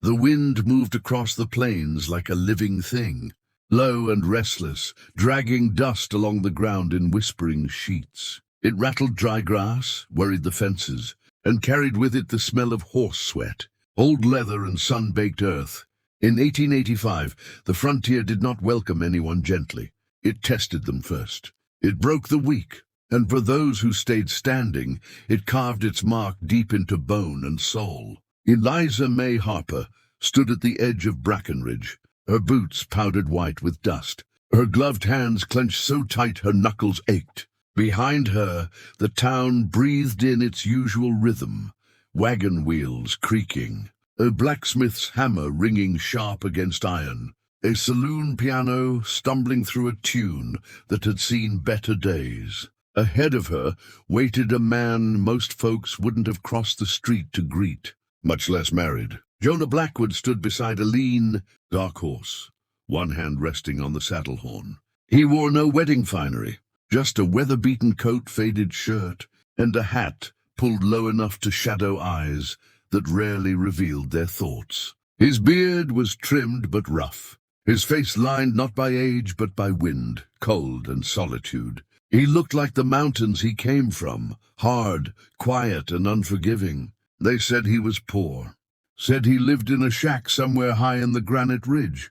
The wind moved across the plains like a living thing, low and restless, dragging dust along the ground in whispering sheets. It rattled dry grass, worried the fences, and carried with it the smell of horse sweat, old leather and sun-baked earth. In 1885, the frontier did not welcome anyone gently. It tested them first. It broke the weak, and for those who stayed standing, it carved its mark deep into bone and soul. Eliza May Harper stood at the edge of Brackenridge, her boots powdered white with dust, her gloved hands clenched so tight her knuckles ached. Behind her, the town breathed in its usual rhythm, wagon wheels creaking, a blacksmith's hammer ringing sharp against iron, a saloon piano stumbling through a tune that had seen better days. Ahead of her waited a man most folks wouldn't have crossed the street to greet, much less married. Jonah Blackwood stood beside a lean, dark horse, one hand resting on the saddle horn. He wore no wedding finery, just a weather-beaten coat, faded shirt, and a hat pulled low enough to shadow eyes that rarely revealed their thoughts. His beard was trimmed but rough, his face lined not by age but by wind, cold, and solitude. He looked like the mountains he came from, hard, quiet, and unforgiving. They said he was poor, said he lived in a shack somewhere high in the granite ridge,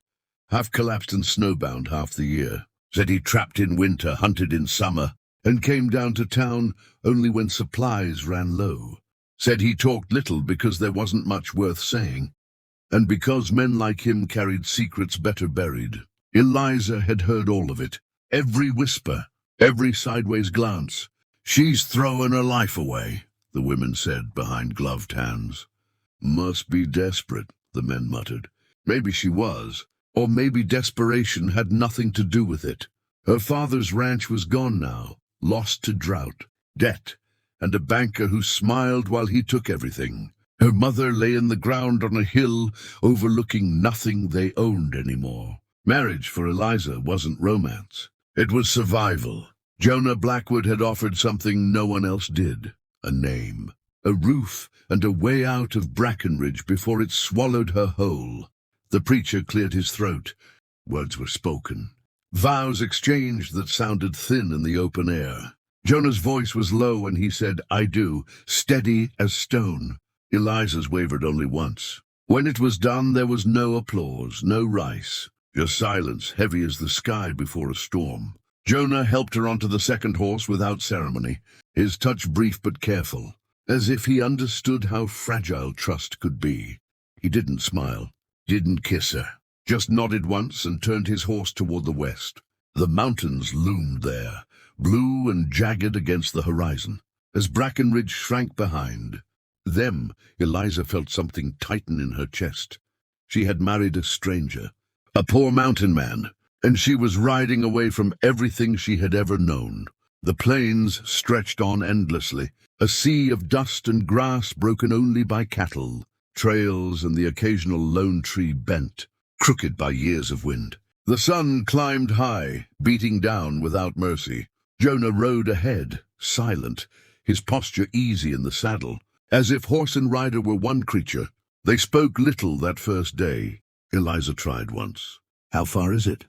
half collapsed and snowbound half the year. Said he trapped in winter, hunted in summer, and came down to town only when supplies ran low. Said he talked little because there wasn't much worth saying, and because men like him carried secrets better buried. Eliza had heard all of it, every whisper, every sideways glance. "She's throwing her life away," the women said behind gloved hands. "Must be desperate," the men muttered. Maybe she was, or maybe desperation had nothing to do with it. Her father's ranch was gone now, lost to drought, debt, and a banker who smiled while he took everything. Her mother lay in the ground on a hill overlooking nothing they owned anymore. Marriage for Eliza wasn't romance. It was survival. Jonah Blackwood had offered something no one else did: a name, a roof, and a way out of Brackenridge before it swallowed her whole. The preacher cleared his throat. Words were spoken, vows exchanged that sounded thin in the open air. Jonah's voice was low and he said, "I do," steady as stone. Eliza's wavered only once. When it was done, there was no applause, no rice, just silence heavy as the sky before a storm. Jonah helped her onto the second horse without ceremony, his touch brief but careful, as if he understood how fragile trust could be. He didn't smile, didn't kiss her, just nodded once and turned his horse toward the west. The mountains loomed there, blue and jagged against the horizon, as Brackenridge shrank behind. Them, Eliza felt something tighten in her chest. She had married a stranger, a poor mountain man, and she was riding away from everything she had ever known. The plains stretched on endlessly, a sea of dust and grass broken only by cattle, trails and the occasional lone tree bent, crooked by years of wind. The sun climbed high, beating down without mercy. Jonah rode ahead, silent, his posture easy in the saddle, as if horse and rider were one creature. They spoke little that first day. Eliza tried once. "How far is it?"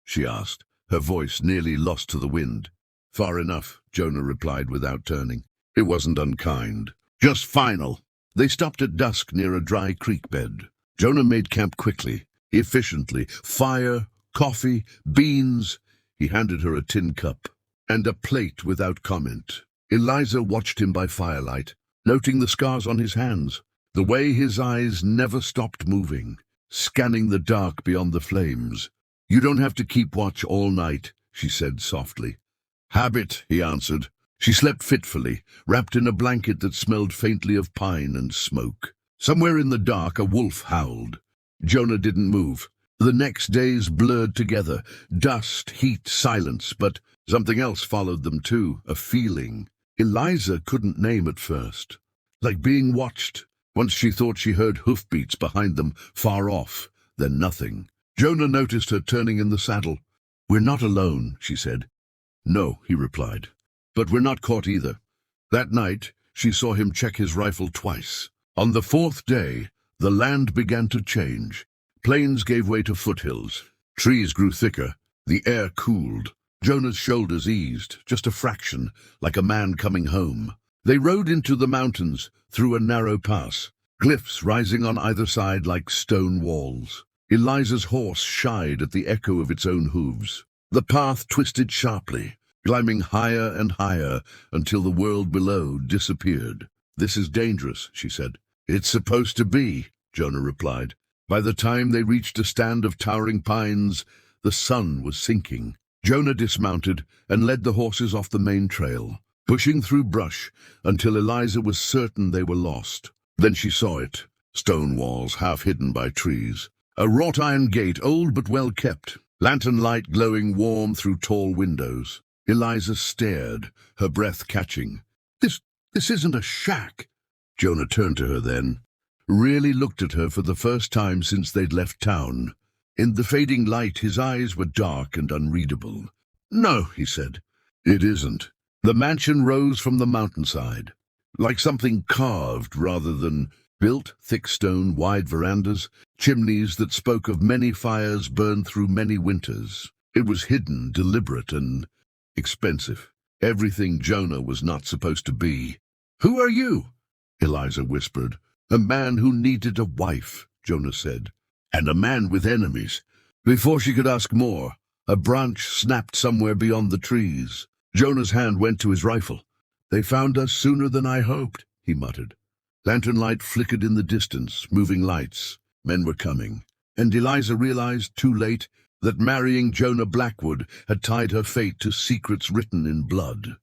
she asked, her voice nearly lost to the wind. "Far enough," Jonah replied without turning. It wasn't unkind, just final. They stopped at dusk near a dry creek bed. Jonah made camp quickly, efficiently. Fire, coffee, beans. He handed her a tin cup and a plate without comment. Eliza watched him by firelight, noting the scars on his hands, the way his eyes never stopped moving, scanning the dark beyond the flames. "You don't have to keep watch all night," she said softly. "Habit," he answered. She slept fitfully, wrapped in a blanket that smelled faintly of pine and smoke. Somewhere in the dark, a wolf howled. Jonah didn't move. The next days blurred together, dust, heat, silence, but something else followed them too, a feeling Eliza couldn't name at first. Like being watched. Once she thought she heard hoofbeats behind them, far off, then nothing. Jonah noticed her turning in the saddle. "We're not alone," she said. "No," he replied. "But we're not caught either." That night, she saw him check his rifle twice. On the fourth day, The land began to change. Plains gave way to foothills. Trees grew thicker. The air cooled. Jonah's shoulders eased, just a fraction, like a man coming home. They rode into the mountains, through a narrow pass, cliffs rising on either side like stone walls. Eliza's horse shied at the echo of its own hooves. The path twisted sharply, climbing higher and higher until the world below disappeared. "This is dangerous," she said. "It's supposed to be," Jonah replied. By the time they reached a stand of towering pines, the sun was sinking. Jonah dismounted and led the horses off the main trail, pushing through brush until Eliza was certain they were lost. Then she saw it, stone walls half hidden by trees. A wrought iron gate, old but well kept, lantern light glowing warm through tall windows. Eliza stared, her breath catching. This isn't a shack." Jonah turned to her then, really looked at her for the first time since they'd left town. In the fading light, his eyes were dark and unreadable. "No," he said, "it isn't." The mansion rose from the mountainside, like something carved rather than built, thick stone, wide verandas, chimneys that spoke of many fires burned through many winters. It was hidden, deliberate, and expensive. Everything Jonah was not supposed to be. "Who are you?" Eliza whispered. "A man who needed a wife," Jonah said. "And a man with enemies." Before she could ask more, a branch snapped somewhere beyond the trees. Jonah's hand went to his rifle. "They found us sooner than I hoped," he muttered. Lantern light flickered in the distance, moving lights. Men were coming. And Eliza realized, too late, that marrying Jonah Blackwood had tied her fate to secrets written in blood.